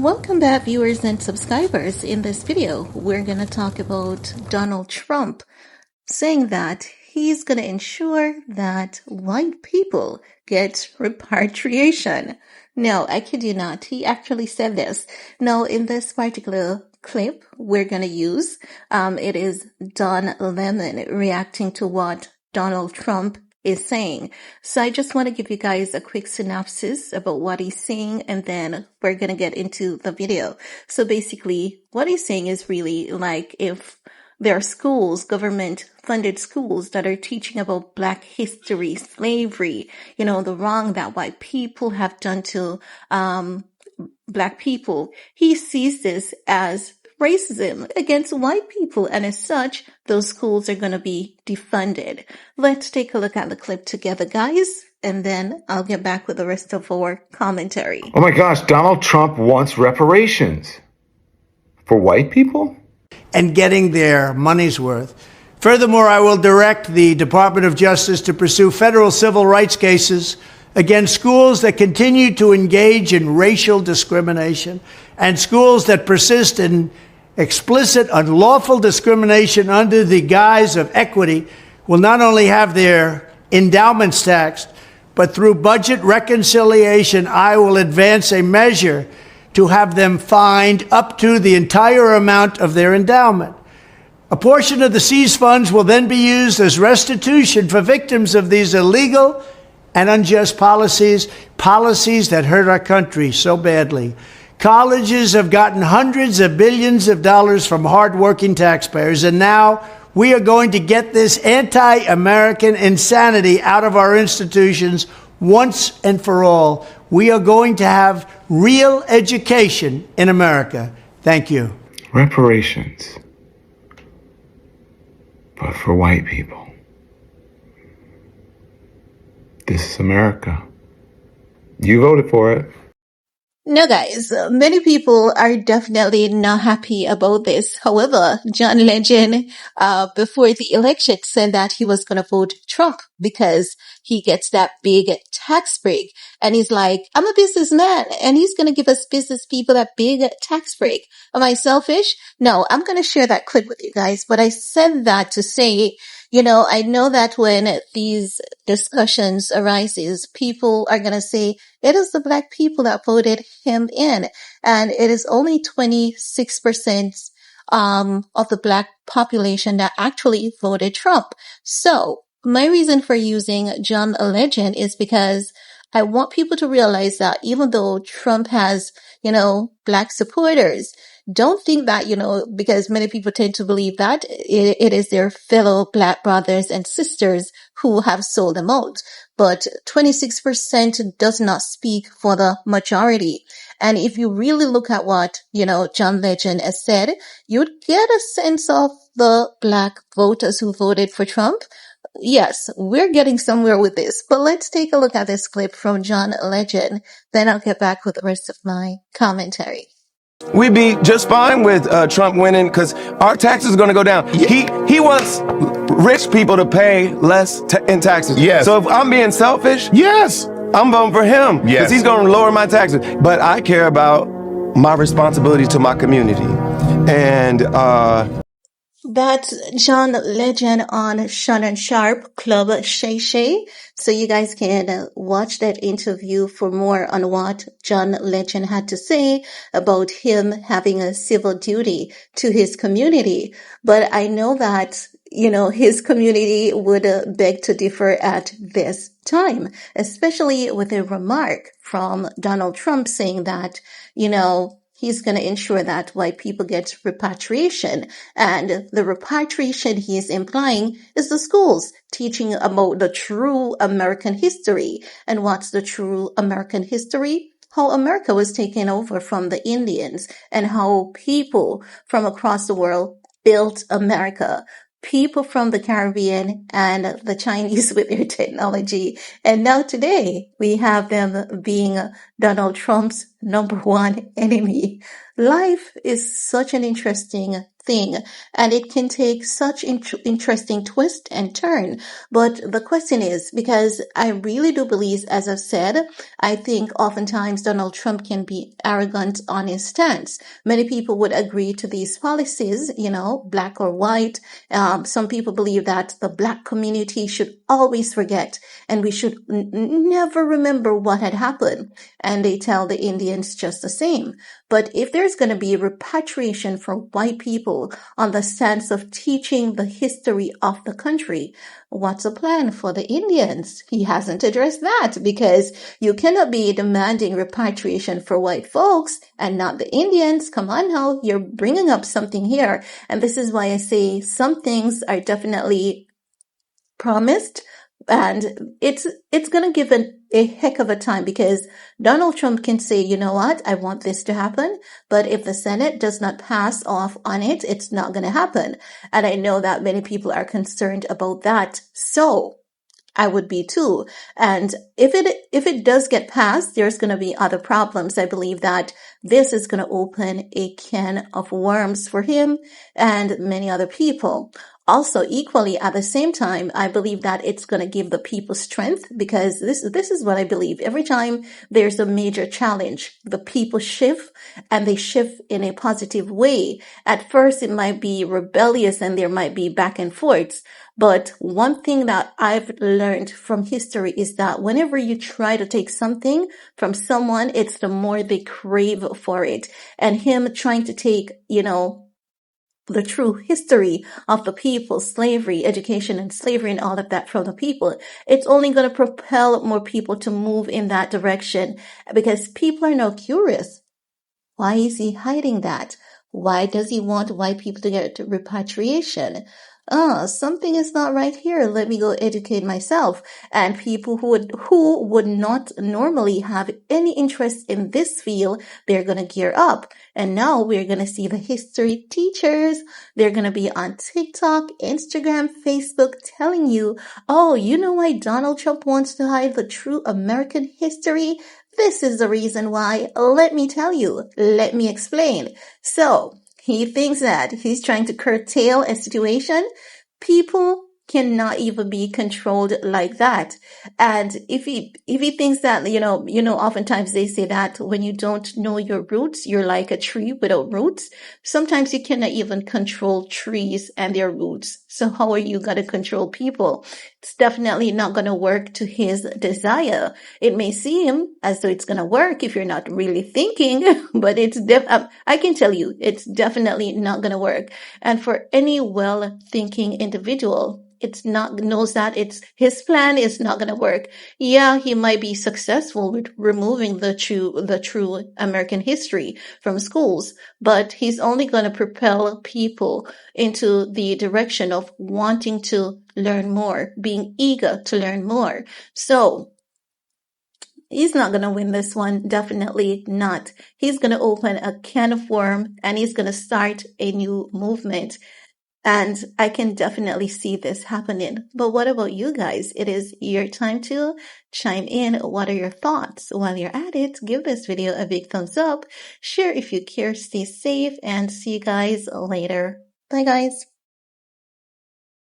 Welcome back, viewers and subscribers. In this video, we're going to talk about Donald Trump saying that he's going to ensure that white people get repatriation. No, I kid you not. He actually said this. Now, in this particular clip we're going to use, it is Don Lemon reacting to what Donald Trump is saying. So I just want to give you guys a quick synopsis about what he's saying, and then we're going to get into the video. So basically, what he's saying is really like if there are schools, government-funded schools that are teaching about Black history, slavery, the wrong that white people have done to Black people. He sees this as racism against white people, and as such, those schools are going to be defunded. Let's take a look at the clip together, guys, and then I'll get back with the rest of our commentary. Oh my gosh, Donald Trump wants reparations for white people? And getting their money's worth. Furthermore, I will direct the Department of Justice to pursue federal civil rights cases against schools that continue to engage in racial discrimination and schools that persist in explicit, unlawful discrimination under the guise of equity will not only have their endowments taxed, but through budget reconciliation, I will advance a measure to have them fined up to the entire amount of their endowment. A portion of the seized funds will then be used as restitution for victims of these illegal and unjust policies that hurt our country so badly. Colleges have gotten hundreds of billions of dollars from hardworking taxpayers, and now we are going to get this anti-American insanity out of our institutions once and for all. We are going to have real education in America. Thank you. Reparations. But for white people. This is America. You voted for it. Now, guys, many people are definitely not happy about this. However, John Legend, before the election, said that he was going to vote Trump because he gets that big tax break. And he's like, I'm a businessman, and he's going to give us business people that big tax break. Am I selfish? No, I'm going to share that clip with you guys. But I said that to say, I know that when these discussions arises, people are going to say, it is the Black people that voted him in. And it is only 26% of the Black population that actually voted Trump. So my reason for using John Legend is because I want people to realize that even though Trump has, Black supporters, don't think that, because many people tend to believe that it is their fellow Black brothers and sisters who have sold them out. But 26% does not speak for the majority. And if you really look at what, John Legend has said, you'd get a sense of the Black voters who voted for Trump. Yes, we're getting somewhere with this, but let's take a look at this clip from John Legend. Then I'll get back with the rest of my commentary. We'd be just fine with Trump winning because our taxes are going to go down. He wants rich people to pay less in taxes. Yes. So if I'm being selfish, Yes. I'm voting for him because Yes. he's going to lower my taxes. But I care about my responsibility to my community. And That's John Legend on Shannon Sharp Club Shay Shay. So you guys can watch that interview for more on what John Legend had to say about him having a civil duty to his community. But I know that, his community would beg to differ at this time, especially with a remark from Donald Trump saying that, he's going to ensure that white people get repatriation. And the repatriation he is implying is the schools teaching about the true American history. And what's the true American history? How America was taken over from the Indians and how people from across the world built America. People from the Caribbean and the Chinese with their technology. And now today we have them being Donald Trump's number one enemy. Life is such an interesting thing, and it can take such interesting twist and turn. But the question is, because I really do believe, as I've said, I think oftentimes Donald Trump can be arrogant on his stance. Many people would agree to these policies, black or white. Some people believe that the black community should always forget, and we should never remember what had happened. And they tell the Indians just the same. But if there's going to be repatriation for white people on the stance of teaching the history of the country, what's the plan for the Indians? He hasn't addressed that, because you cannot be demanding repatriation for white folks and not the Indians. Come on now, you're bringing up something here. And this is why I say some things are definitely promised, and it's going to give a heck of a time, because Donald Trump can say, you know what, I want this to happen, but if the Senate does not pass off on it, it's not going to happen. And I know that many people are concerned about that. So I would be too. And if it does get passed, there's going to be other problems. I believe that this is going to open a can of worms for him and many other people. Also, equally at the same time, I believe that it's going to give the people strength, because this is what I believe. Every time there's a major challenge, the people shift, and they shift in a positive way. At first, it might be rebellious and there might be back and forths. But one thing that I've learned from history is that whenever you try to take something from someone, it's the more they crave for it. And him trying to take, the true history of the people, slavery, education and slavery and all of that from the people, it's only going to propel more people to move in that direction, because people are now curious. Why is he hiding that? Why does he want white people to get repatriation? Something is not right here. Let me go educate myself. And people who would not normally have any interest in this field, they're going to gear up. And now we're going to see the history teachers. They're going to be on TikTok, Instagram, Facebook telling you, oh, you know why Donald Trump wants to hide the true American history? This is the reason why. Let me tell you. Let me explain. So he thinks that he's trying to curtail a situation. People cannot even be controlled like that. And if he thinks that, oftentimes they say that when you don't know your roots, you're like a tree without roots. Sometimes you cannot even control trees and their roots. So how are you going to control people? It's definitely not going to work to his desire. It may seem as though it's going to work if you're not really thinking, but I can tell you, it's definitely not going to work. And for any well-thinking individual, knows that his plan is not going to work. Yeah, he might be successful with removing the true American history from schools, but he's only going to propel people into the direction of wanting to learn more, being eager to learn more. So he's not going to win this one. Definitely not. He's going to open a can of worms, and he's going to start a new movement. And I can definitely see this happening. But what about you guys? It is your time to chime in. What are your thoughts? While you're at it, give this video a big thumbs up. Share if you care. Stay safe, and see you guys later. Bye, guys.